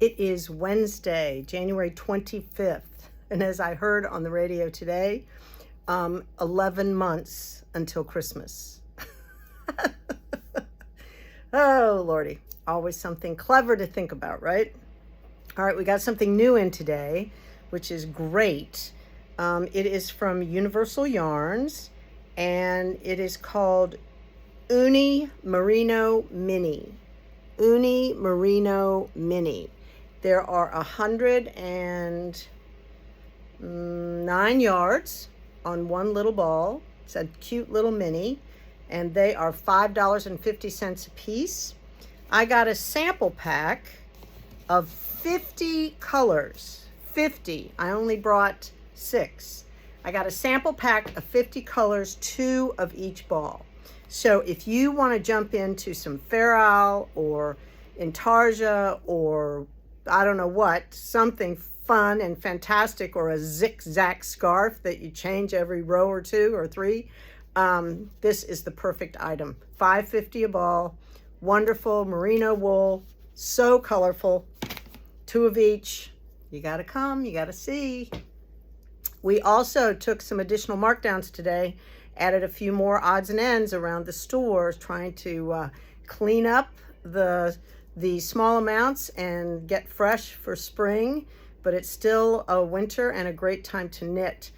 It is Wednesday, January 25th. And as I heard on the radio today, 11 months until Christmas. Oh, Lordy. Always something clever to think about, right? All right, we got something new in today, which is great. It is from Universal Yarns, and it is called Uni Merino Mini. Uni Merino Mini. There are 109 yards on one little ball. It's a cute little mini, and they are $5.50 a piece. I got a sample pack of 50 colors. 50. I only brought 6. I got a sample pack of 50 colors, 2 of each ball. So if you want to jump into some Fair Isle or Intarsia or I don't know what, something fun and fantastic, or a zigzag scarf that you change every row or 2 or 3, this is the perfect item. $5.50 a ball, wonderful merino wool, so colorful, 2 of each. You got to come, you got to see. We also took some additional markdowns today, added a few more odds and ends around the stores, trying to clean up the small amounts and get fresh for spring, but it's still a winter and a great time to knit.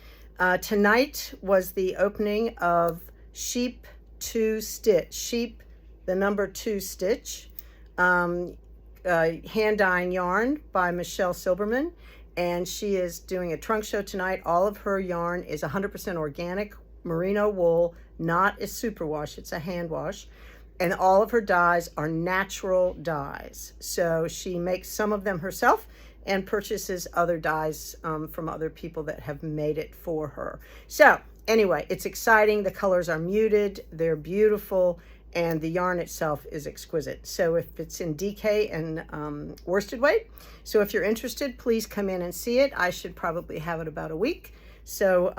Tonight was the opening of Sheep 2 Stitch, Sheep the number 2 stitch, hand dyeing yarn by Michelle Silberman, and she is doing a trunk show tonight. All of her yarn is 100% organic merino wool, not a superwash, it's a hand wash. And all of her dyes are natural dyes. So she makes some of them herself and purchases other dyes from other people that have made it for her. So anyway, it's exciting. The colors are muted, they're beautiful, and the yarn itself is exquisite. So if it's in DK and worsted weight, so if you're interested, please come in and see it. I should probably have it about a week. So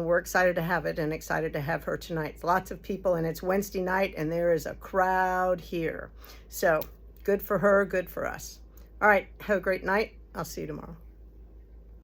we're excited to have it and excited to have her tonight. Lots of people, and it's Wednesday night, and there is a crowd here. So good for her, good for us. All right, have a great night. I'll see you tomorrow.